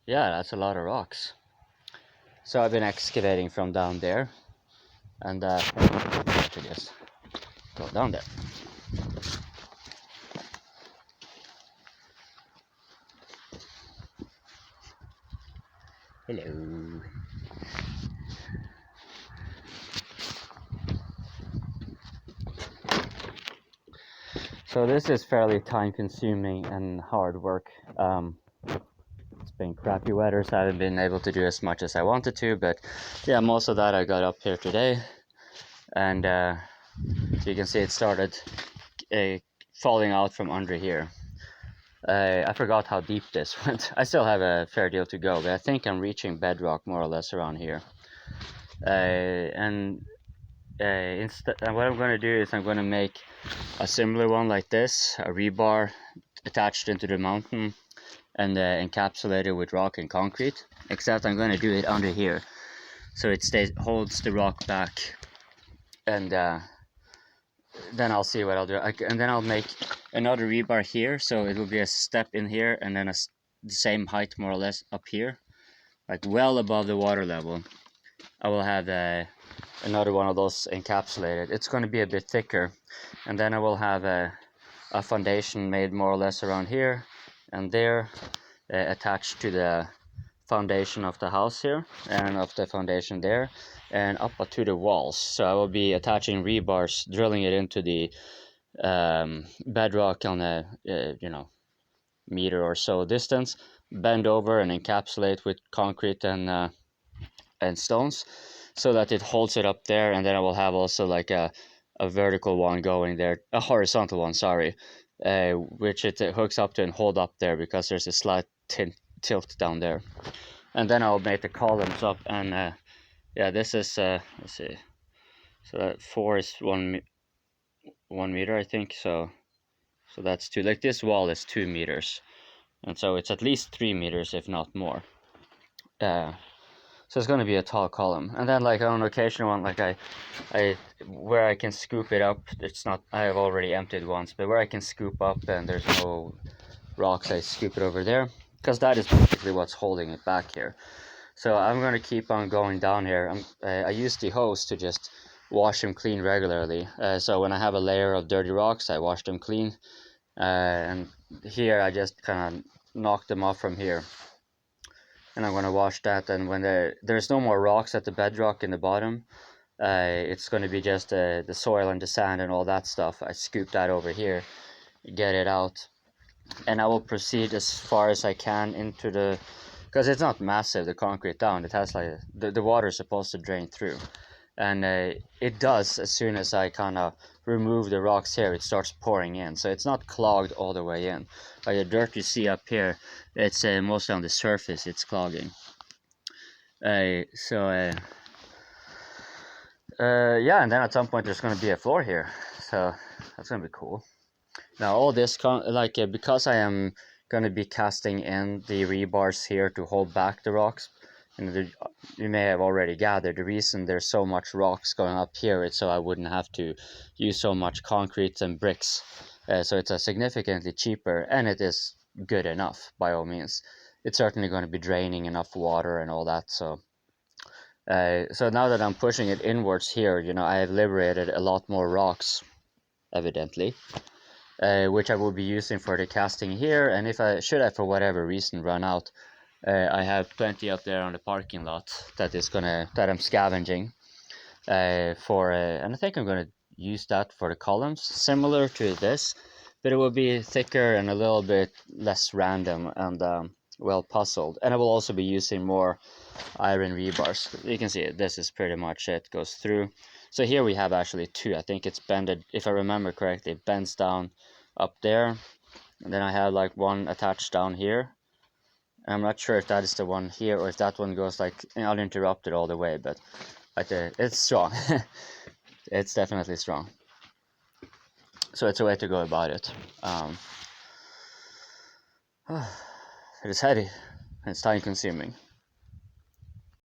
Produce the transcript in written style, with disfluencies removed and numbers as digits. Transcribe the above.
Yeah, that's a lot of rocks. So I've been excavating from down there, and to just go down there. Hello. So this is fairly time-consuming and hard work. It's been crappy weather, so I haven't been able to do as much as I wanted to, but yeah, most of that I got up here today, and so you can see it started falling out from under here. I forgot how deep this went. I still have a fair deal to go, but I think I'm reaching bedrock more or less around here. And what I'm going to do is I'm going to make a similar one like this, a rebar attached into the mountain and encapsulated with rock and concrete, except I'm going to do it under here so it holds the rock back, and then I'll see what I'll do. And then I'll make another rebar here, so it will be a step in here and then the same height more or less up here, like well above the water level. I will have another one of those encapsulated. It's going to be a bit thicker, and then I will have a foundation made more or less around here and there, attached to the foundation of the house here and of the foundation there and up to the walls. So I will be attaching rebars, drilling it into the bedrock on a meter or so distance, bend over and encapsulate with concrete and stones so that it holds it up there. And then I will have also like a vertical one going there, a horizontal one, sorry, which it hooks up to and hold up there because there's a slight tilt down there. And then I'll make the columns up, and yeah, this is let's see, so that 4 is 1 meter, I think. So that's 2. Like this wall is 2 meters, and so it's at least 3 meters, if not more. So it's going to be a tall column. And then like on occasional one, like I where I can scoop it up, it's not, I have already emptied once, but where I can scoop up and there's no rocks, I scoop it over there, because that is basically what's holding it back here. So I'm going to keep on going down here. I use the hose to just wash them clean regularly. So when I have a layer of dirty rocks, I wash them clean. And here I just kind of knock them off from here. And I'm going to wash that. And when there's no more rocks at the bedrock in the bottom, it's going to be just the soil and the sand and all that stuff. I scoop that over here, get it out. And I will proceed as far as I can into the, because it's not massive, the concrete down. It has like, the water is supposed to drain through. And it does. As soon as I kind of remove the rocks here, it starts pouring in. So it's not clogged all the way in. Like the dirt you see up here, it's mostly on the surface it's clogging. Yeah, and then at some point there's going to be a floor here. So that's going to be cool. Now all this, because I am going to be casting in the rebars here to hold back the rocks, and you may have already gathered the reason there's so much rocks going up here is so I wouldn't have to use so much concrete and bricks. So it's a significantly cheaper, and it is good enough by all means. It's certainly going to be draining enough water and all that. So now that I'm pushing it inwards here, I have liberated a lot more rocks, evidently. Which I will be using for the casting here, and if I for whatever reason run out, I have plenty up there on the parking lot that I'm scavenging for, and I think I'm gonna use that for the columns, similar to this, but it will be thicker and a little bit less random and well puzzled. And I will also be using more iron rebars. You can see this is pretty much it, goes through. So here we have actually 2. I think it's bended, if I remember correctly, it bends down up there, and then I have like one attached down here. I'm not sure if that is the one here or if that one goes like uninterrupted all the way, but it's strong. It's definitely strong. So it's a way to go about it. It is heavy, and it's time consuming.